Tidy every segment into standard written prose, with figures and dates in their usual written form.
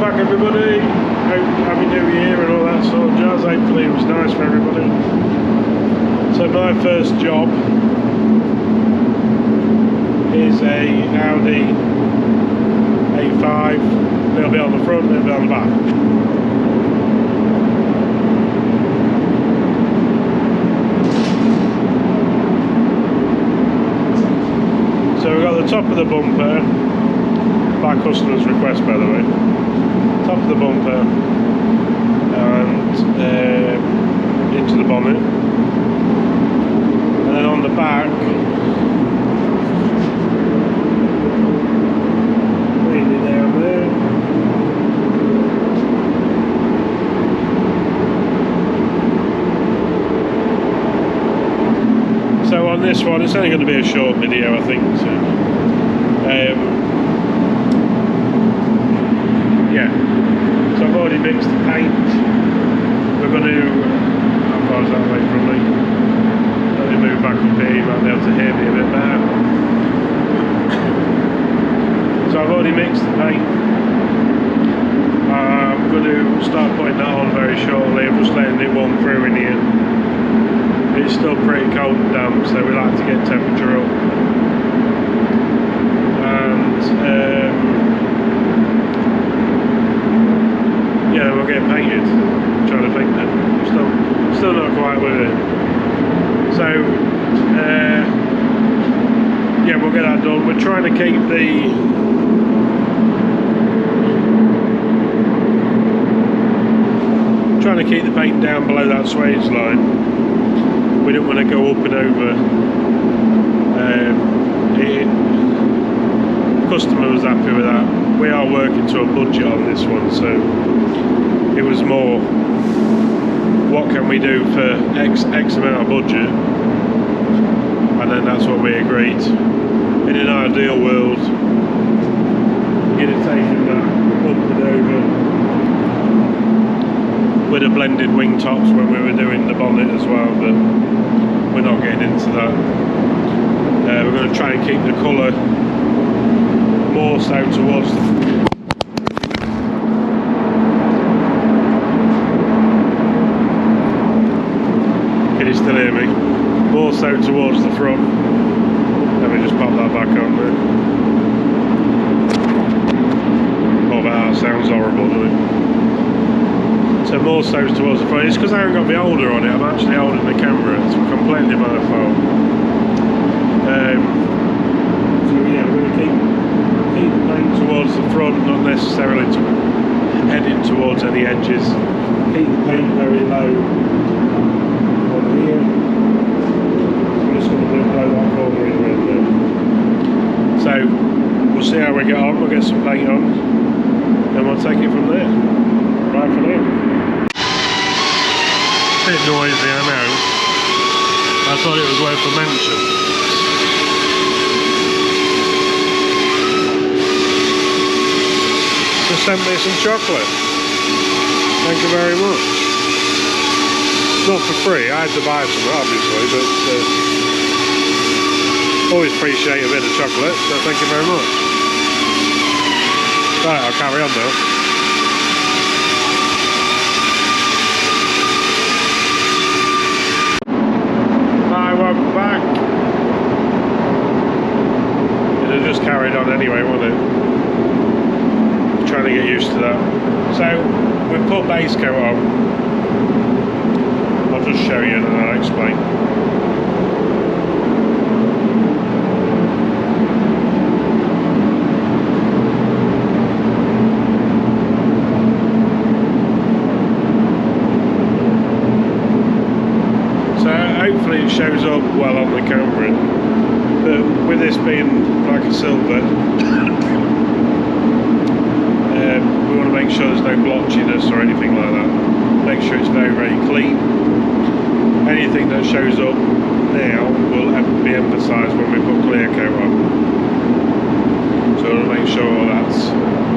back, everybody. Hope Happy New Year and all that sort of jazz. Hopefully it was nice for everybody. So my first job is a Audi A5. A little bit on the front, a little bit on the back. So we've got the top of the bumper, by customer's request by the way, top of the bumper and into the bonnet, and then on the back, mainly down there. So on this one, it's only going to be a short video I think, so yeah, so I've already mixed the paint. We're going to, how far is that away from me? Let me move back up here, you might be able to hear me a bit better. So I've already mixed the paint. I'm going to start putting that on very shortly. I'm just letting it warm through in here. It's still pretty cold and damp, so we like to get temperature up. And yeah, we'll get painted. I'm trying to think that. Still not quite with it. So yeah, we'll get that done. We're trying to keep the paint down below that swage line. We don't want to go up and over. The customer was happy with that. We are working to a budget on this one, so it was more, what can we do for X amount of budget, and then that's what we agreed. In an ideal world, you'd have taken that up and over with a blended wing tops when we were doing the bonnet as well, but we're not getting into that. We're going to try and keep the colour more so towards can you still hear me? More so towards the front. Let me just pop that back on there. Oh, that sounds horrible, doesn't it? So more so towards the front. It's because I haven't got my holder on it. I'm actually holding the camera. It's completely my fault. So yeah, we're going to keep the paint towards the front, not necessarily heading towards any edges. Keep the paint very low on here. I'm just going to blow that corner in right there. So we'll see how we get on. We'll get some paint on, and we'll take it from there. Right for now. Bit noisy, I know. I thought it was worth a mention. Just sent me some chocolate. Thank you very much. Not for free, I had to buy some obviously, but always appreciate a bit of chocolate, so thank you very much. Right, I'll carry on now. Welcome back. It had just carried on anyway, wasn't it? Trying to get used to that. So we've put base coat on. I'll just show you and then I'll explain. Hopefully it shows up well on the camera, but with this being like a silver, we want to make sure there's no blotchiness or anything like that. Make sure it's very, very clean. Anything that shows up now will be emphasised when we put clear coat on. So we want to make sure that's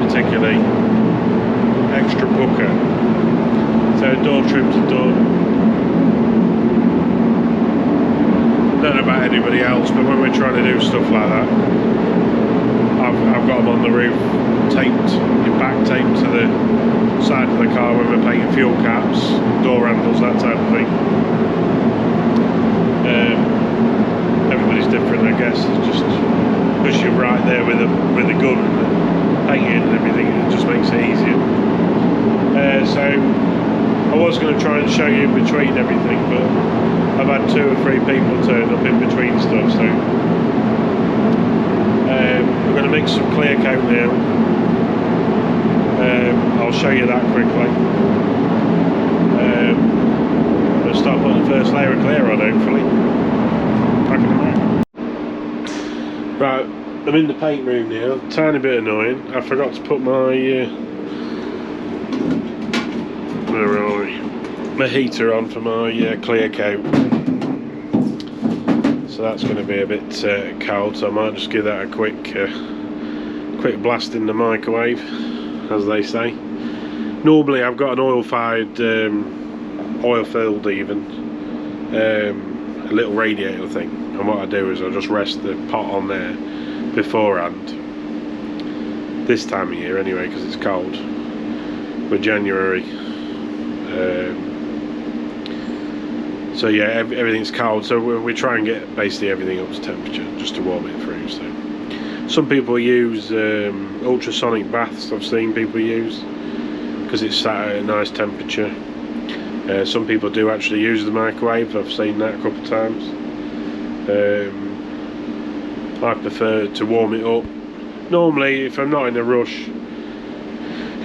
particularly extra pucker. So door trims are done. Don't know about anybody else, but when we're trying to do stuff like that, I've got them on the roof taped in back tape to the side of the car when we're painting fuel caps, door handles, that type of thing. Everybody's different, I guess. It's just because you're right there with a gun and painting and everything, it just makes it easier. So I was going to try and show you in between everything, but I've had 2 or 3 people turn up in between stuff, so we're going to mix some clear coat now. I'll show you that quickly. I'm going to start putting the first layer of clear on, hopefully. Right, I'm in the paint room now. Tiny bit annoying. I forgot to put my where are we? My heater on for my clear coat. So that's going to be a bit cold. So I might just give that a quick blast in the microwave, as they say. Normally I've got an oil-fired, oil-filled even, a little radiator thing, and what I do is I just rest the pot on there beforehand, this time of year anyway, because it's cold. We're January, so yeah, everything's cold, so we try and get basically everything up to temperature just to warm it through. So some people use ultrasonic baths, I've seen people use, because it's sat at a nice temperature. Some people do actually use the microwave. I've seen that a couple of times. I prefer to warm it up. Normally, if I'm not in a rush,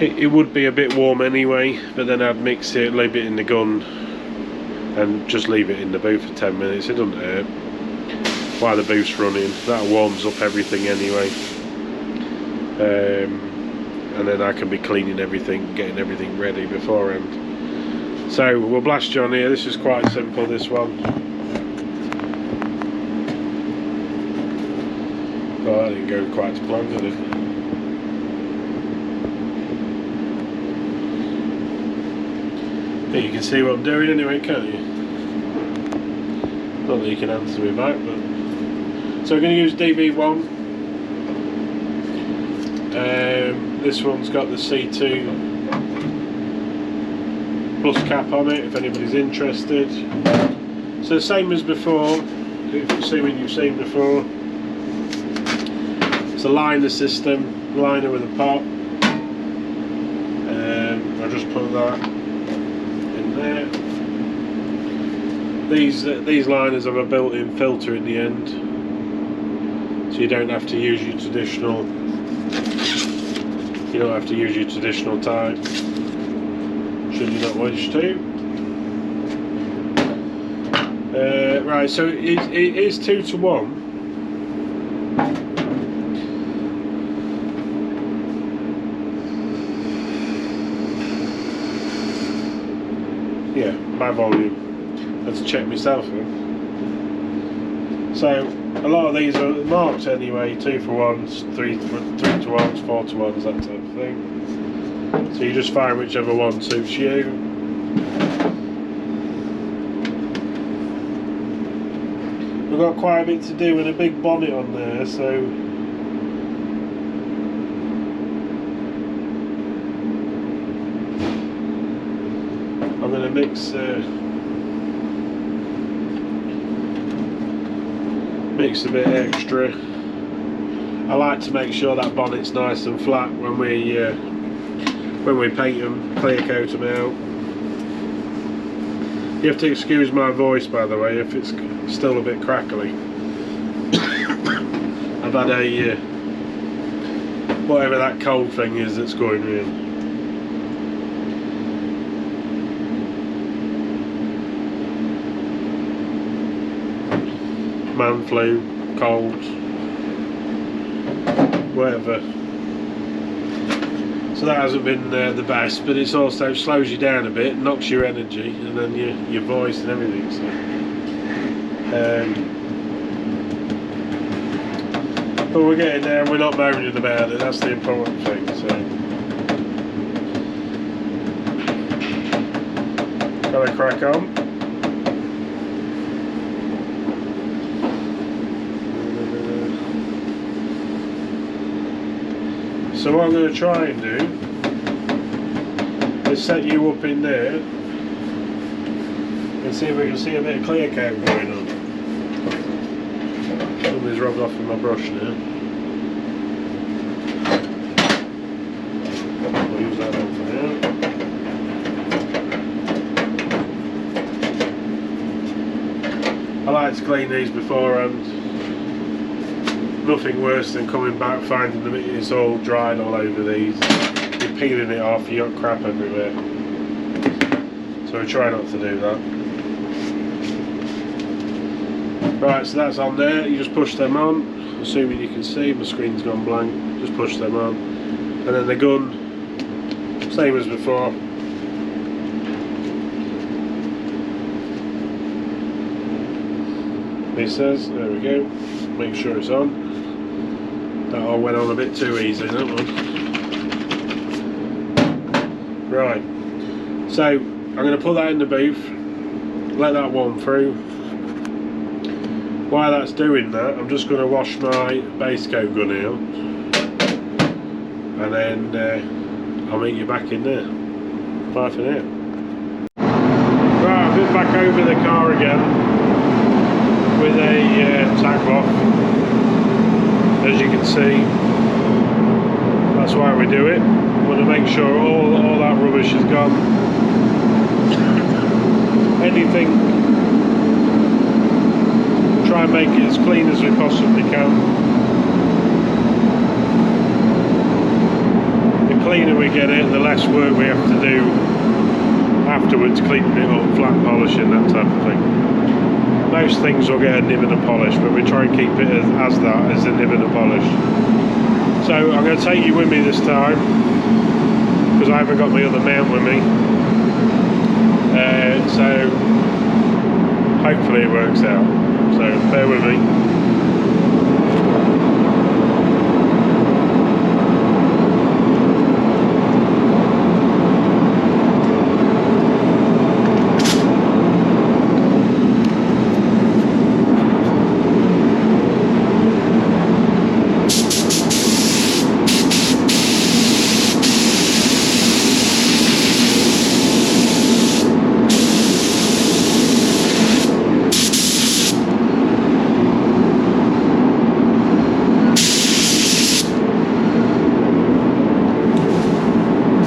it would be a bit warm anyway, but then I'd mix it, leave it in the gun, and just leave it in the booth for 10 minutes. It doesn't hurt while the booth's running. That warms up everything anyway. And then I can be cleaning everything, getting everything ready beforehand. So we'll blast you on here. This is quite simple, this one. Oh, that didn't go quite to plan, did it? But you can see what I'm doing anyway, can't you? Not that you can answer me back, but... So we're going to use DB1. This one's got the C2 plus cap on it, if anybody's interested. So the same as before, assuming you've seen before. It's a liner system, liner with a pot. I'll just put that in there. These liners have a built-in filter in the end, so you don't have to use your traditional. You don't have to use your traditional type, should you not wish to. Right, so it is 2 to 1. Yeah, my volume. I had to check myself in. So a lot of these are marked anyway, 2 for 1s, 3 to 1s, 4 to 1s, that type of thing. So you just find whichever one suits you. We've got quite a bit to do with a big bonnet on there, so I'm going to mix a bit extra. I like to make sure that bonnet's nice and flat when we paint them, clear coat them out. You have to excuse my voice, by the way, if it's still a bit crackly. I've had a whatever that cold thing is that's going in. Man flu, cold, whatever. So that hasn't been the best, but it's also slows you down a bit, knocks your energy, and then your voice and everything. So, but we're getting there, and we're not moaning about it. That's the important thing. So, gotta crack on. So So what I'm going to try and do is set you up in there and see if we can see a bit of clear coat going on. Somebody's rubbed off with my brush now. I'll use that one for now. I like to clean these beforehand. Nothing worse than coming back finding them it's all dried all over these. You're peeling it off, you got crap everywhere. So we try not to do that. Right, so that's on there. You just push them on, assuming you can see. My screen's gone blank. Just push them on, and then the gun, same as before. It says, there we go. Make sure it's on. That all went on a bit too easy, that one. Right, so I'm going to put that in the booth, let that warm through. While that's doing that, I'm just going to wash my base coat gun out, and then I'll meet you back in there. Bye for now. Right, I've been back over the car again with a tack cloth. As you can see, that's why we do it. We want to make sure all that rubbish is gone. Anything, try and make it as clean as we possibly can. The cleaner we get it, the less work we have to do afterwards, cleaning it up, flat polishing, that type of thing. Most things will get a nib and a polish, but we try and keep it as a nib and a polish. So I'm going to take you with me this time, because I haven't got my other mount with me. So hopefully it works out. So bear with me.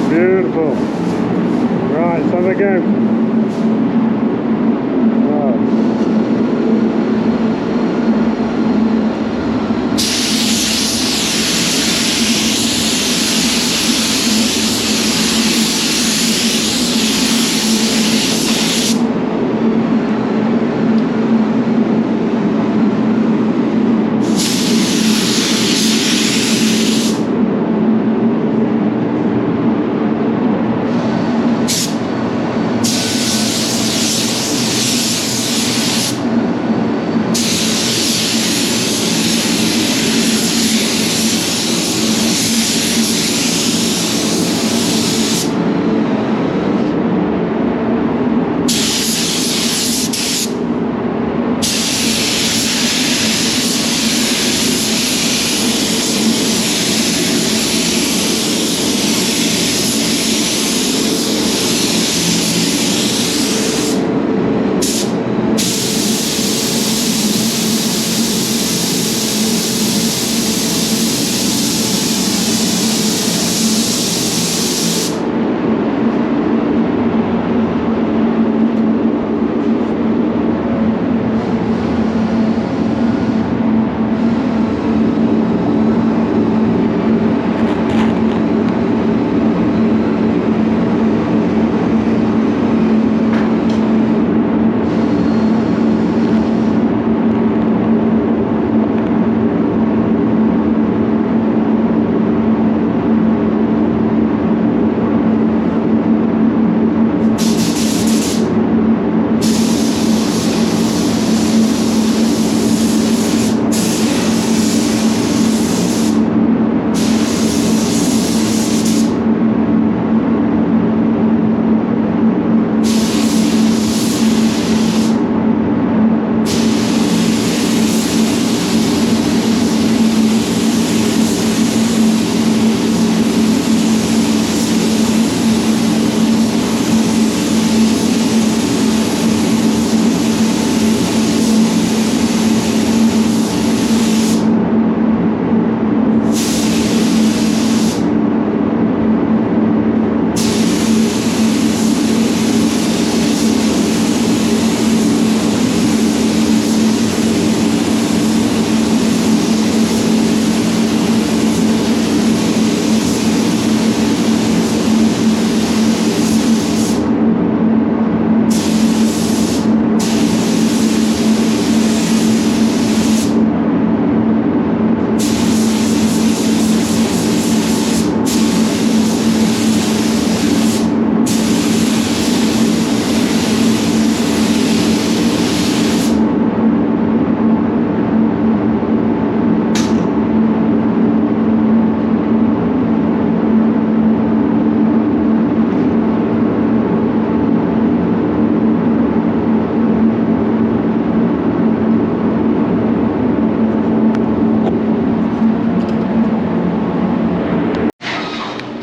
Beautiful. Right, let's have a go. Right.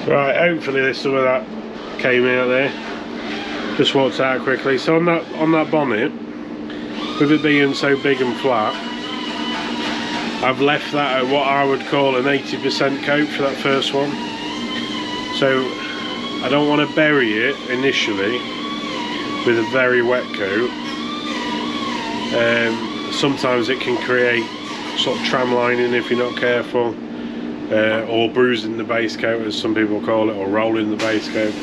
Right, hopefully there's some of that came out there. Just walked out quickly. So on that bonnet, with it being so big and flat, I've left that at what I would call an 80% coat for that first one. So I don't want to bury it initially with a very wet coat. Sometimes it can create sort of tram lining if you're not careful, or bruising the base coat as some people call it, or rolling the base coat.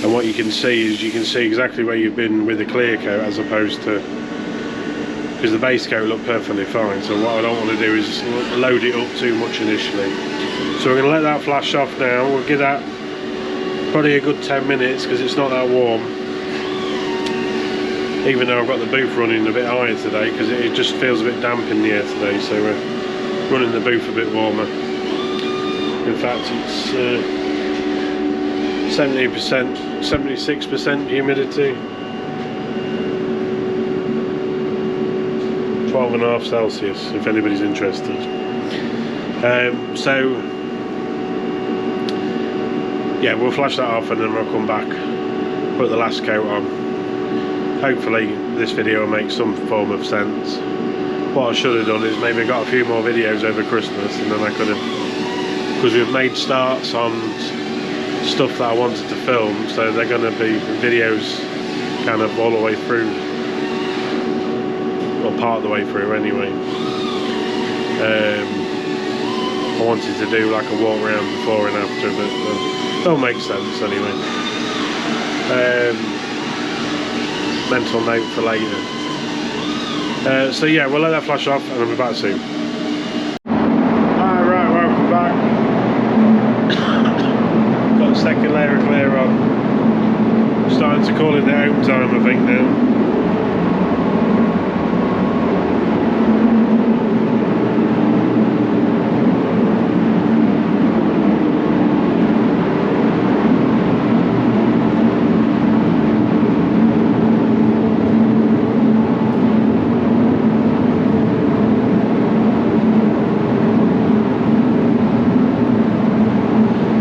And what you can see is you can see exactly where you've been with a clear coat, as opposed to, because the base coat looked perfectly fine. So what I don't want to do is load it up too much initially. So we're going to let that flash off now. We'll give that probably a good 10 minutes because it's not that warm, even though I've got the booth running a bit higher today because it just feels a bit damp in the air today. So we're running the booth a bit warmer. In fact, it's 70%, 76% humidity, 12.5 Celsius if anybody's interested. So yeah, we'll flash that off and then we'll come back, put the last coat on. Hopefully this video will make some form of sense. What I should have done is maybe got a few more videos over Christmas, and then I could have, because we've made starts on stuff that I wanted to film, so they're going to be videos kind of all the way through, or part of the way through anyway. I wanted to do like a walk around before and after, but it'll make sense anyway. Mental note for later. So yeah, we'll let that flash off and I'll be back soon. Alright, welcome back. Got the second layer of clear on. Starting to call it the home time, I think now.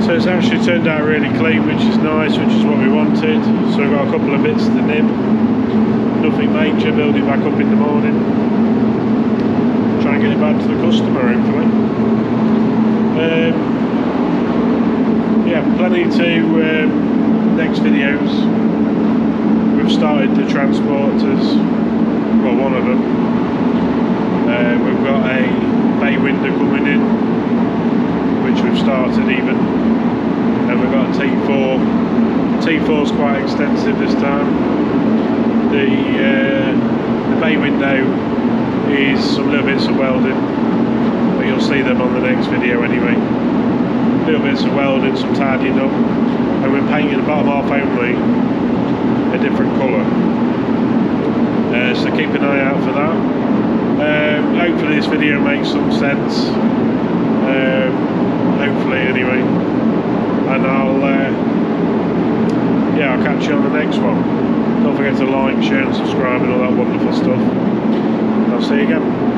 So it's actually turned out really clean, which is nice, which is what we wanted. So we've got a couple of bits to nib. Nothing major, build it back up in the morning. Try and get it back to the customer, hopefully. Yeah, plenty to next videos. We've started the transporters, well, one of them. We've got a bay window coming in, which we've started even, and we've got a T4. T4's quite extensive this time. The bay window is some little bits of welding, but you'll see them on the next video anyway. Little bits of welding, some tidying up, and we're painting the bottom half only a different colour. So keep an eye out for that. Hopefully this video makes some sense. Hopefully anyway, and I'll catch you on the next one. Don't forget to like, share and subscribe and all that wonderful stuff. I'll see you again.